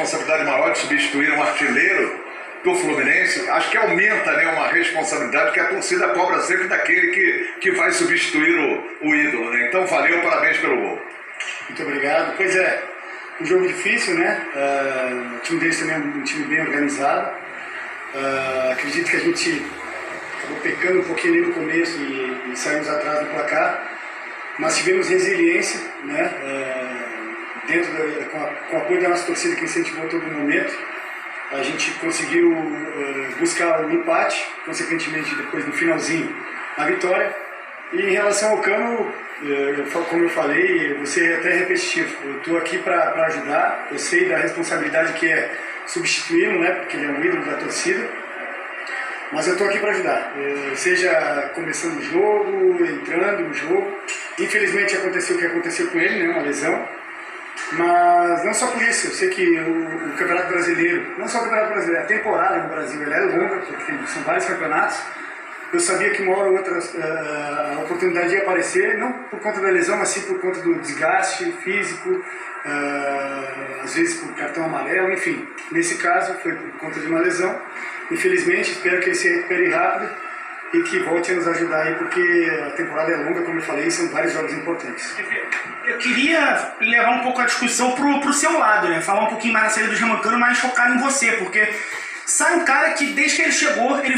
responsabilidade maior de substituir um artilheiro do Fluminense, acho que aumenta, né, uma responsabilidade que a torcida cobra sempre daquele que vai substituir o ídolo, né? Então valeu, parabéns pelo gol. Muito obrigado. Pois é, um jogo difícil, né? O time deles também é um time bem organizado. Acredito que a gente acabou pecando um pouquinho ali no começo e saímos atrás do placar, mas tivemos resiliência, né? Com o apoio da nossa torcida que incentivou todo momento. A gente conseguiu buscar um empate, consequentemente depois no finalzinho a vitória. E em relação ao Cano, como eu falei, você é até repetitivo. Eu estou aqui para ajudar, eu sei da responsabilidade que é substituí-lo, né, porque ele é um ídolo da torcida. Mas eu estou aqui para ajudar, seja começando o jogo, entrando no jogo. Infelizmente aconteceu o que aconteceu com ele, né, uma lesão. Mas não só por isso, eu sei que o Campeonato Brasileiro, não só o Campeonato Brasileiro, a temporada no Brasil ela é longa, porque são vários campeonatos. Eu sabia que uma hora ou outra a oportunidade ia aparecer, não por conta da lesão, mas sim por conta do desgaste físico, às vezes por cartão amarelo, enfim. Nesse caso foi por conta de uma lesão. Infelizmente, espero que ele se recupere rápido e que volte a nos ajudar aí, porque a temporada é longa, como eu falei, e são vários jogos importantes. Eu queria levar um pouco a discussão pro seu lado, né? Falar um pouquinho mais na saída do Germancano, mas focar em você, porque sai um cara que desde que ele chegou, ele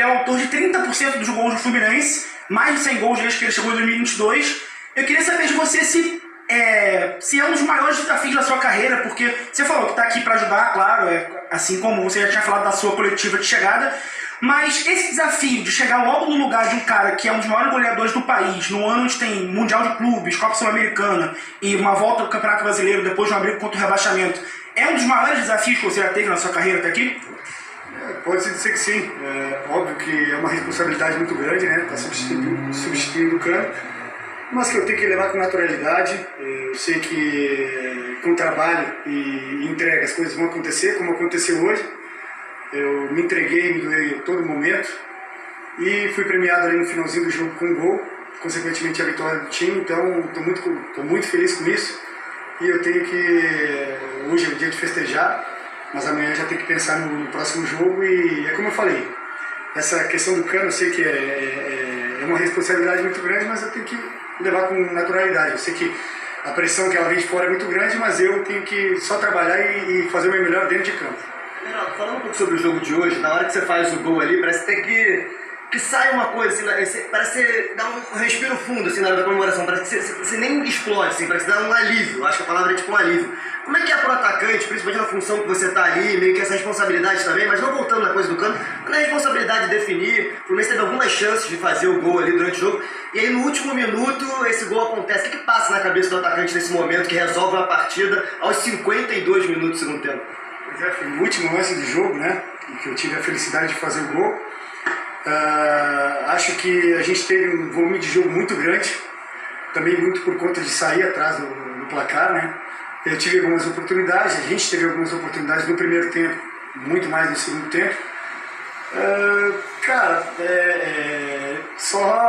é o autor de 30% dos gols do Fluminense, mais de 100 gols desde que ele chegou em 2022. Eu queria saber de você se é um dos maiores desafios da sua carreira, porque você falou que está aqui para ajudar, claro, assim como você já tinha falado da sua coletiva de chegada, mas esse desafio de chegar logo no lugar de um cara que é um dos maiores goleadores do país, no ano onde tem Mundial de Clubes, Copa Sul-Americana e uma volta ao Campeonato Brasileiro depois de uma briga contra o rebaixamento, é um dos maiores desafios que você já teve na sua carreira até aqui? Pode-se dizer que sim. Óbvio que é uma responsabilidade muito grande, né? Tá substituindo o Cano, mas que eu tenho que levar com naturalidade. Eu sei que com trabalho e entrega as coisas vão acontecer, como aconteceu hoje. Eu me entreguei, me doei a todo momento e fui premiado ali no finalzinho do jogo com um gol, consequentemente a vitória do time. Então estou muito feliz com isso e eu tenho que, hoje é o dia de festejar, mas amanhã já tenho que pensar no próximo jogo. E é como eu falei, essa questão do Cano eu sei que é uma responsabilidade muito grande, mas eu tenho que levar com naturalidade. Eu sei que a pressão que ela vem de fora é muito grande, mas eu tenho que só trabalhar e fazer o meu melhor dentro de campo. Falando um pouco sobre o jogo de hoje, na hora que você faz o gol ali, parece até que sai uma coisa, assim, parece que dá um respiro fundo assim, na hora da comemoração, parece que você nem explode, assim, parece que dá um alívio, acho que a palavra é tipo um alívio. Como é que é pro atacante, principalmente na função que você tá ali, meio que essa responsabilidade também, mas não voltando na coisa do Cano, na responsabilidade de definir, o Fluminense teve algumas chances de fazer o gol ali durante o jogo, e aí no último minuto esse gol acontece. O que passa na cabeça do atacante nesse momento que resolve uma partida aos 52 minutos do segundo tempo? Foi no último lance do jogo, né, que eu tive a felicidade de fazer o gol. Acho que a gente teve um volume de jogo muito grande, também muito por conta de sair atrás do placar, né. Eu tive algumas oportunidades, a gente teve algumas oportunidades no primeiro tempo, muito mais no segundo tempo. Só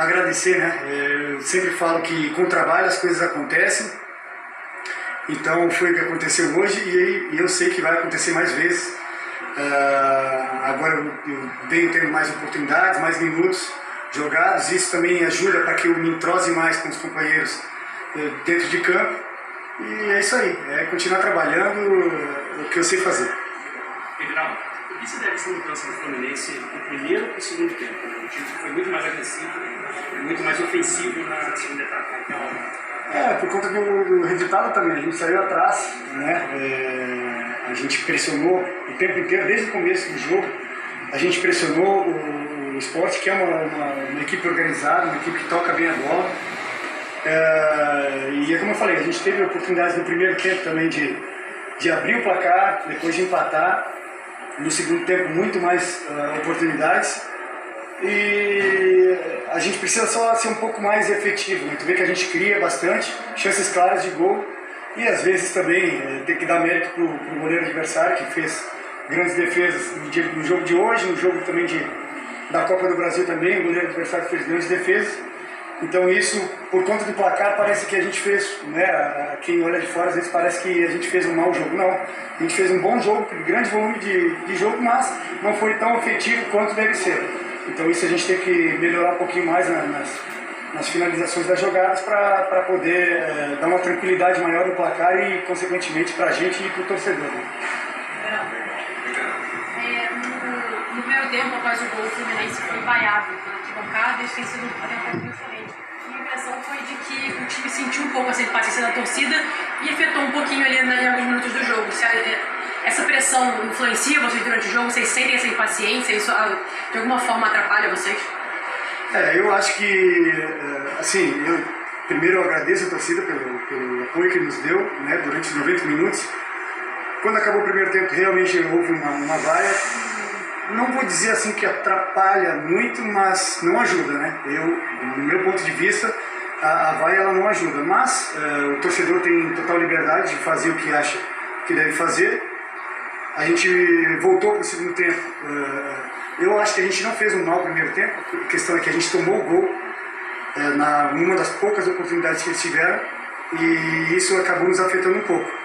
agradecer, né. Eu sempre falo que com trabalho as coisas acontecem. Então foi o que aconteceu hoje e eu sei que vai acontecer mais vezes. Agora eu venho tendo mais oportunidades, mais minutos jogados. Isso também ajuda para que eu me entrose mais com os companheiros dentro de campo. E é isso aí, é continuar trabalhando o que eu sei fazer. Everaldo, o que você deve ser mudança no Fluminense no primeiro e segundo tempo? O time foi muito mais agressivo, muito mais ofensivo na segunda etapa. Então, por conta do resultado também, a gente saiu atrás, né? A gente pressionou o tempo inteiro, desde o começo do jogo, a gente pressionou o Sport, que é uma equipe organizada, uma equipe que toca bem a bola. E é como eu falei, a gente teve oportunidades no primeiro tempo também de abrir o placar, depois de empatar, no segundo tempo muito mais oportunidades. E a gente precisa só ser um pouco mais efetivo, né? Tu vê que a gente cria bastante, chances claras de gol e às vezes também tem que dar mérito pro goleiro adversário que fez grandes defesas no jogo de hoje, no jogo também da Copa do Brasil também, o goleiro adversário fez grandes defesas Então isso, por conta do placar, parece que a gente fez, né, quem olha de fora às vezes parece que a gente fez um mau jogo. Não, a gente fez um bom jogo, grande volume de jogo, mas não foi tão efetivo quanto deve ser. Então isso a gente tem que melhorar um pouquinho mais nas finalizações das jogadas para poder dar uma tranquilidade maior no placar e, consequentemente, para a gente e para o torcedor. Né? No primeiro tempo, após o gol, o Fluminense foi vaiado pela arquibancada e isso tem sido até um pouco diferente. Minha impressão foi de que o time sentiu um pouco essa impaciência da torcida e afetou um pouquinho ali em alguns minutos do jogo. Essa pressão influencia vocês durante o jogo? Vocês sentem essa impaciência? Isso de alguma forma atrapalha vocês? Eu acho que, assim, eu primeiro agradeço a torcida pelo apoio que nos deu, né, durante os 90 minutos. Quando acabou o primeiro tempo, realmente houve uma vaia. Não vou dizer assim que atrapalha muito, mas não ajuda, né? No meu ponto de vista, a vaia ela não ajuda, mas o torcedor tem total liberdade de fazer o que acha que deve fazer. A gente voltou para o segundo tempo. Eu acho que a gente não fez um mau primeiro tempo. A questão é que a gente tomou o gol numa das poucas oportunidades que eles tiveram e isso acabou nos afetando um pouco.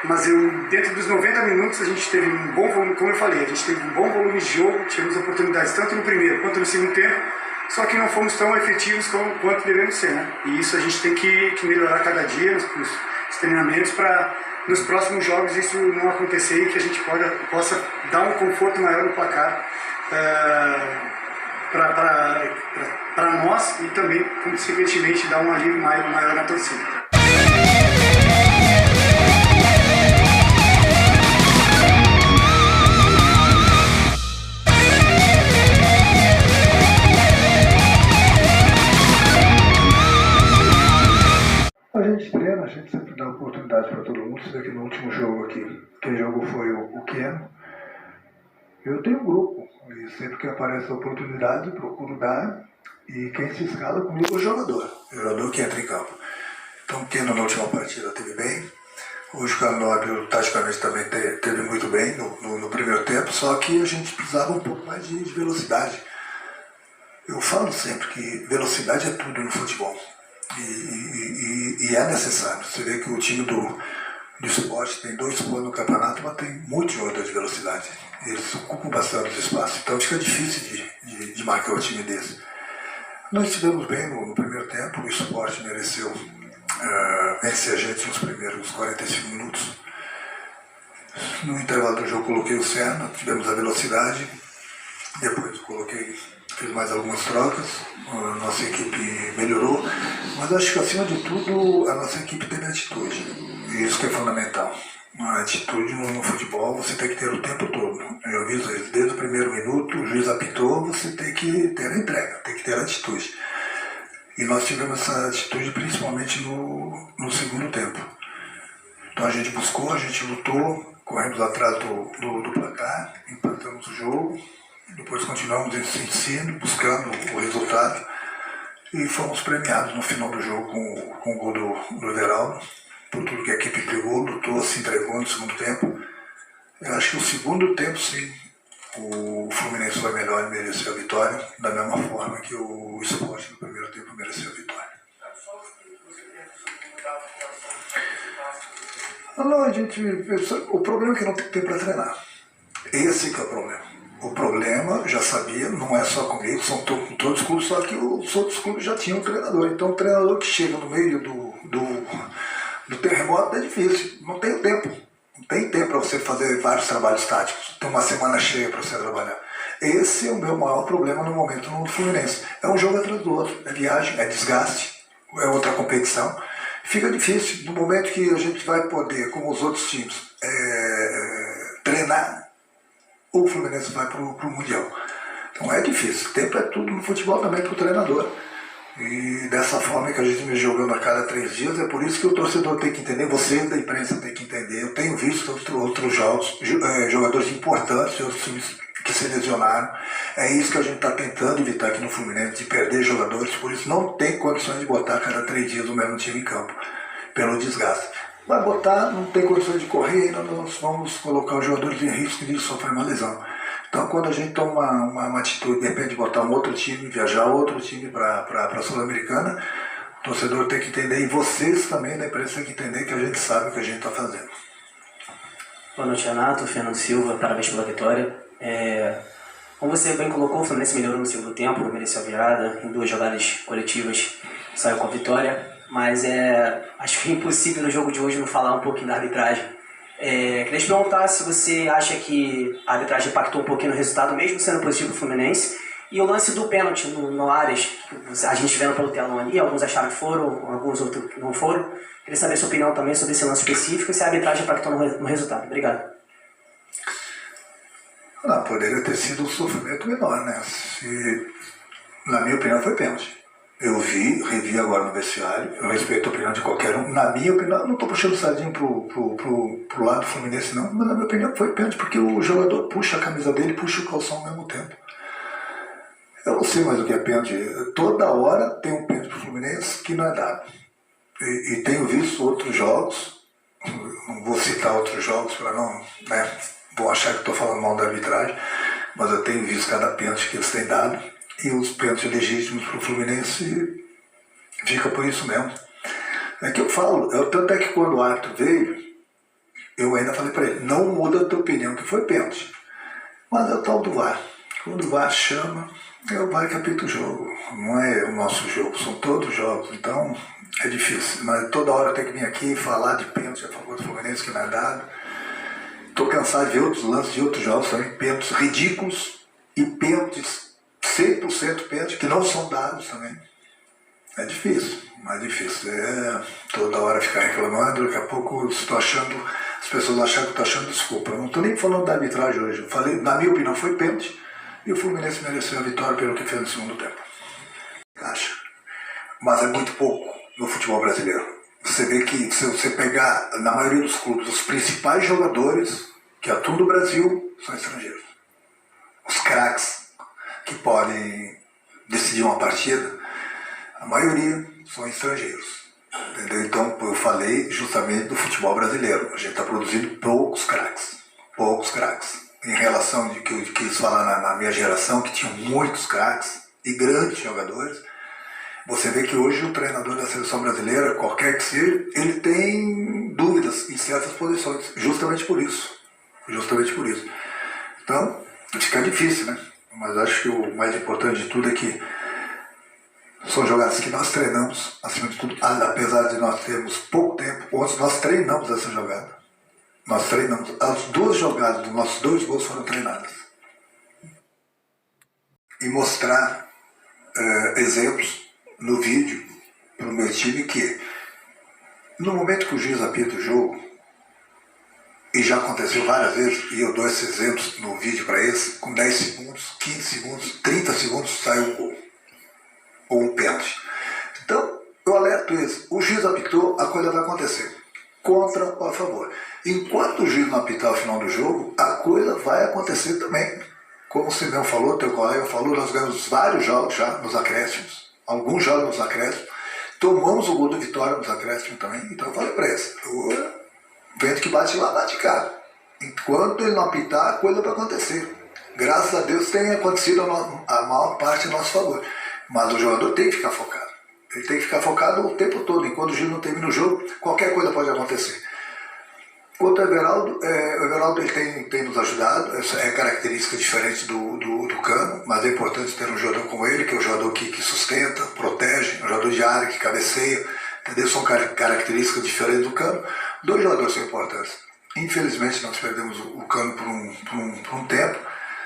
Mas dentro dos 90 minutos a gente teve um bom volume, como eu falei, a gente teve um bom volume de jogo, tivemos oportunidades tanto no primeiro quanto no segundo tempo, só que não fomos tão efetivos quanto devemos ser, né? E isso a gente tem que melhorar cada dia nos treinamentos para nos próximos jogos isso não acontecer e que a gente possa dar um conforto maior no placar para nós e também, consequentemente, dar um alívio maior na torcida. A gente treina, a gente sempre dá oportunidade para todo mundo. Você vê que no último jogo aqui, quem jogou foi o Keno. Eu tenho um grupo, e sempre que aparece a oportunidade, procuro dar, e quem se escala comigo é o jogador que entra em campo. Então o Keno na última partida teve bem, o Scanóbio taticamente também teve muito bem no primeiro tempo, só que a gente precisava um pouco mais de velocidade. Eu falo sempre que velocidade é tudo no futebol. E é necessário. Você vê que o time do esporte tem 2 pontos no campeonato, mas tem muitos jogadores de velocidade. Eles ocupam bastante os espaços, então fica difícil de marcar o time desse. Nós estivemos bem no primeiro tempo, o esporte mereceu vencer a gente nos primeiros 45 minutos. No intervalo do jogo coloquei o Senna, tivemos a velocidade, depois fiz mais algumas trocas, a nossa equipe melhorou, mas acho que acima de tudo a nossa equipe teve atitude, e isso que é fundamental. A atitude no futebol você tem que ter o tempo todo. Eu aviso eles, desde o primeiro minuto, o juiz apitou, você tem que ter a entrega, tem que ter a atitude. E nós tivemos essa atitude principalmente no segundo tempo. Então a gente buscou, a gente lutou, corremos atrás do placar, empatamos o jogo. Depois continuamos insistindo, buscando o resultado e fomos premiados no final do jogo com o gol do Everaldo, por tudo que a equipe pegou, lutou, se entregou no segundo tempo. Eu acho que o segundo tempo, sim, o Fluminense foi melhor e mereceu a vitória, da mesma forma que o Sport no primeiro tempo mereceu a vitória. Não, o problema é que não tem tempo para treinar. Esse que é o problema. O problema, já sabia, não é só comigo, são todos os clubes, só que os outros clubes já tinham um treinador. Então o treinador que chega no meio do terremoto é difícil, não tem tempo. Não tem tempo para você fazer vários trabalhos táticos, tem uma semana cheia para você trabalhar. Esse é o meu maior problema no momento no Fluminense. É um jogo atrás do outro, é viagem, é desgaste, é outra competição. Fica difícil, no momento que a gente vai poder, como os outros times, treinar, o Fluminense vai para o Mundial. Então é difícil. Tempo é tudo no futebol também para o treinador. E dessa forma que a gente vem jogando a cada 3 dias, é por isso que o torcedor tem que entender, vocês da imprensa tem que entender. Eu tenho visto outros jogos, jogadores importantes, outros times que se lesionaram. É isso que a gente está tentando evitar aqui no Fluminense, de perder jogadores, por isso não tem condições de botar a cada 3 dias o mesmo time em campo, pelo desgaste. Vai botar, não tem condições de correr, nós vamos colocar os jogadores em risco de sofrer uma lesão. Então, quando a gente toma uma atitude, de repente, botar um outro time, viajar outro time para a Sul-Americana, o torcedor tem que entender, e vocês também da imprensa têm que entender que a gente sabe o que a gente está fazendo. Boa noite, Renato. Fernando Silva, parabéns pela vitória. Como você bem colocou, o Fluminense melhorou no segundo tempo, mereceu a virada, em 2 jogadas coletivas saiu com a vitória, mas acho que é impossível no jogo de hoje não falar um pouquinho da arbitragem. Queria te perguntar se você acha que a arbitragem impactou um pouquinho no resultado, mesmo sendo positivo para o Fluminense, e o lance do pênalti no Ares, que a gente vendo pelo telão ali, alguns acharam que foram, alguns outros não foram. Queria saber a sua opinião também sobre esse lance específico e se a arbitragem impactou no resultado. Obrigado. Não, poderia ter sido um sofrimento menor, né? Na minha opinião, foi pênalti. Eu revi agora no vestiário, eu respeito a opinião de qualquer um. Na minha opinião, eu não estou puxando sardinha pro lado do Fluminense, não, mas na minha opinião foi pênalti, porque o jogador puxa a camisa dele e puxa o calção ao mesmo tempo. Eu não sei mais o que é pênalti. Toda hora tem um pênalti pro Fluminense que não é dado. E tenho visto outros jogos, não vou citar outros jogos para não, né, vão achar que estou falando mal da arbitragem, mas eu tenho visto cada pênalti que eles têm dado, e os pênaltis legítimos para o Fluminense fica por isso mesmo. É que eu falo, tanto é que quando o árbitro veio, eu ainda falei para ele, não muda a tua opinião que foi pênalti. Mas é o tal do VAR. Quando o VAR chama, é o VAR que apita o jogo, não é o nosso jogo, são todos os jogos, então é difícil. Mas toda hora eu tenho que vir aqui e falar de pênalti a favor do Fluminense que não é dado. Estou cansado de ver outros lances de outros jogos também, pênaltis ridículos e pênaltis 100% pênaltis que não são dados também. É difícil, mais difícil. Toda hora ficar reclamando, daqui a pouco estou achando, as pessoas acham que eu estou achando desculpa. Eu não estou nem falando da arbitragem hoje. Eu falei, na minha opinião, foi pênalti e o Fluminense mereceu a vitória pelo que fez no segundo tempo. Acho. Mas é muito pouco no futebol brasileiro. Você vê que se você pegar, na maioria dos clubes, os principais jogadores que atuam no Brasil são estrangeiros. Os craques que podem decidir uma partida, a maioria são estrangeiros. Entendeu? Então eu falei justamente do futebol brasileiro. A gente está produzindo poucos craques. Poucos craques. Em relação de que eu quis falar na minha geração, que tinha muitos craques e grandes jogadores. Você vê que hoje o treinador da seleção brasileira, qualquer que seja, ele tem dúvidas em certas posições, justamente por isso. Justamente por isso. Então, fica difícil, né? Mas acho que o mais importante de tudo é que são jogadas que nós treinamos, acima de tudo, apesar de nós termos pouco tempo, ontem nós treinamos essa jogada. Nós treinamos. As 2 jogadas dos nossos 2 gols foram treinadas. E mostrar exemplos no vídeo para o meu time que no momento que o juiz apita o jogo, e já aconteceu várias vezes, e eu dou esses exemplos no vídeo para eles, com 10 segundos, 15 segundos, 30 segundos sai um gol ou um pênalti. Então eu alerto eles, o juiz apitou, a coisa vai acontecer, contra ou a favor. Enquanto o juiz não apitar o final do jogo, a coisa vai acontecer também. Como o Simeão falou, teu colega falou, nós ganhamos vários jogos já nos acréscimos. Alguns jogos nos acréscimos, tomamos o gol do Vitória nos acréscimos também, então eu falei para eles, o vento que bate lá, bate cá. Enquanto ele não apitar, a coisa vai acontecer. Graças a Deus tem acontecido a maior parte a nosso favor, mas o jogador tem que ficar focado. Ele tem que ficar focado o tempo todo, enquanto o juiz não termina o jogo, qualquer coisa pode acontecer. Quanto ao Everaldo, o Everaldo ele tem nos ajudado, essa é característica diferente do Cano, mas é importante ter um jogador como ele, que é um jogador que sustenta, protege, um jogador de área, que cabeceia, entendeu? São características diferentes do Cano. 2 jogadores são importantes. Infelizmente nós perdemos o Cano por um tempo,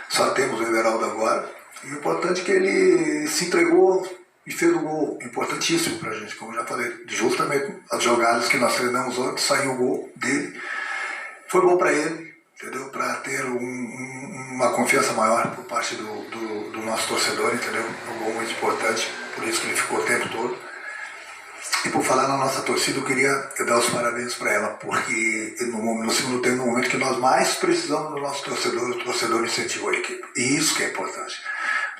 só temos o Everaldo agora, e o importante é que ele se entregou e fez um gol importantíssimo pra gente, como eu já falei, justamente as jogadas que nós treinamos ontem, saiu o gol dele, foi bom para ele, entendeu? Para ter uma confiança maior por parte do nosso torcedor, entendeu? Um gol muito importante, por isso que ele ficou o tempo todo. E por falar na nossa torcida, eu queria dar os parabéns para ela, porque no segundo tempo, no momento que nós mais precisamos do nosso torcedor, o torcedor incentivou a equipe, e isso que é importante.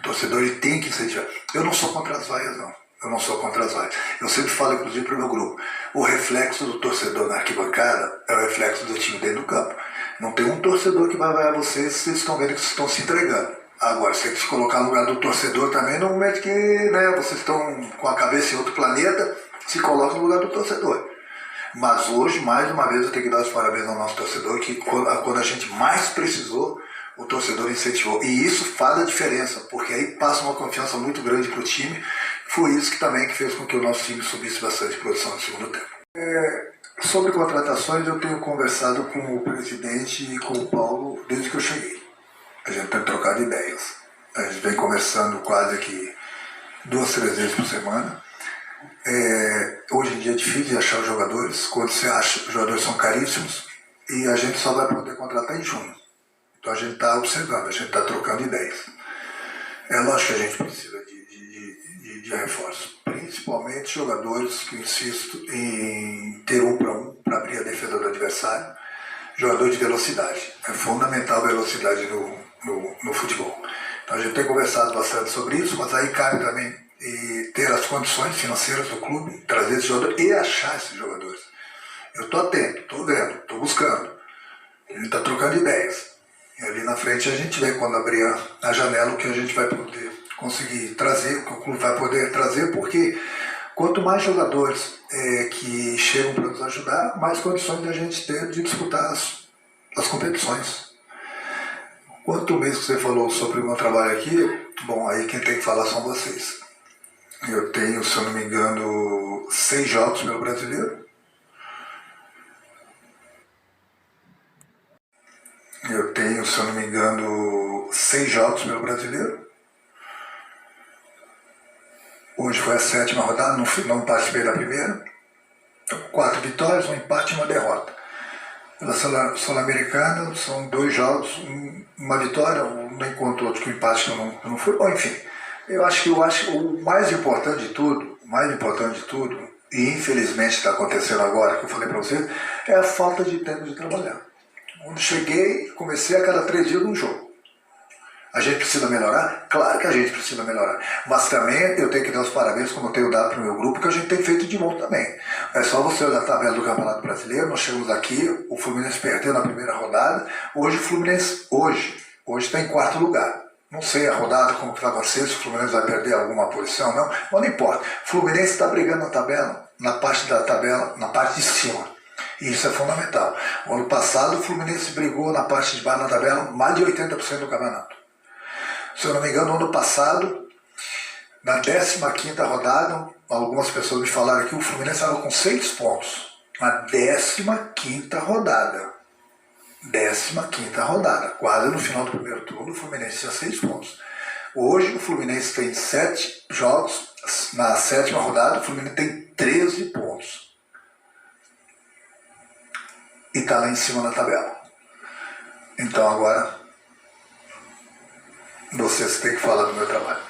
O torcedor ele tem que incentivar. Eu não sou contra as vaias, não. Eu não sou contra as vaias. Eu sempre falo, inclusive, para o meu grupo, o reflexo do torcedor na arquibancada é o reflexo do time dentro do campo. Não tem um torcedor que vai vaiar vocês se vocês estão vendo que vocês estão se entregando. Agora, você tem que se colocar no lugar do torcedor também, no momento que, né, vocês estão com a cabeça em outro planeta, se coloca no lugar do torcedor. Mas hoje, mais uma vez, eu tenho que dar os parabéns ao nosso torcedor, que quando a gente mais precisou, o torcedor incentivou. E isso faz a diferença, porque aí passa uma confiança muito grande para o time. Foi isso que também que fez com que o nosso time subisse bastante produção no segundo tempo. Sobre contratações, eu tenho conversado com o presidente e com o Paulo desde que eu cheguei. A gente tem trocado ideias. A gente vem conversando quase que 2, 3 vezes por semana. Hoje em dia é difícil de achar os jogadores. Quando você acha, os jogadores são caríssimos e a gente só vai poder contratar em junho. Então a gente está observando, a gente está trocando ideias. É lógico que a gente precisa de reforços, principalmente jogadores que eu insisto em ter 1 para 1 para abrir a defesa do adversário. Jogador de velocidade. É fundamental a velocidade no futebol. Então a gente tem conversado bastante sobre isso, mas aí cabe também ter as condições financeiras do clube, trazer esses jogadores e achar esses jogadores. Eu estou atento, estou vendo, estou buscando. A gente está trocando ideias. E ali na frente a gente vê quando abrir a janela o que a gente vai poder conseguir trazer, o que o clube vai poder trazer, porque quanto mais jogadores que chegam para nos ajudar, mais condições da gente ter de disputar as competições. Quanto mesmo que você falou sobre o meu trabalho aqui, bom, aí quem tem que falar são vocês. Eu tenho, se eu não me engano, 6 jogos pelo Brasileiro. Eu tenho, se eu não me engano, 6 jogos pelo Brasileiro. Hoje foi a 7ª rodada, não participei da primeira. 4 vitórias, 1 empate e 1 derrota. Pela Sul-Americana são 2 jogos, 1 vitória, nem conto outro que o empate não foi. Bom, enfim, eu acho que o mais importante de tudo, e infelizmente está acontecendo agora, que eu falei para vocês, é a falta de tempo de trabalhar. Quando cheguei, comecei a cada 3 dias um jogo. A gente precisa melhorar? Claro que a gente precisa melhorar. Mas também eu tenho que dar os parabéns, como eu tenho dado para o meu grupo, que a gente tem feito de bom também. É só você olhar a tabela do Campeonato Brasileiro, nós chegamos aqui, o Fluminense perdeu na primeira rodada, hoje o Fluminense está em 4º lugar. Não sei a rodada como que vai acontecer, se o Fluminense vai perder alguma posição, mas não importa. O Fluminense está brigando na tabela, na parte da tabela, na parte de cima. E isso é fundamental. O ano passado o Fluminense brigou na parte de baixo da tabela mais de 80% do campeonato. Se eu não me engano, no ano passado, na 15ª rodada, algumas pessoas me falaram que o Fluminense estava com 6 pontos. Na 15ª rodada. 15ª rodada. Quase no final do primeiro turno, o Fluminense tinha 6 pontos. Hoje o Fluminense tem 7 jogos. Na 7ª rodada, o Fluminense tem 13 pontos. E está lá em cima na tabela. Então agora vocês têm que falar do meu trabalho.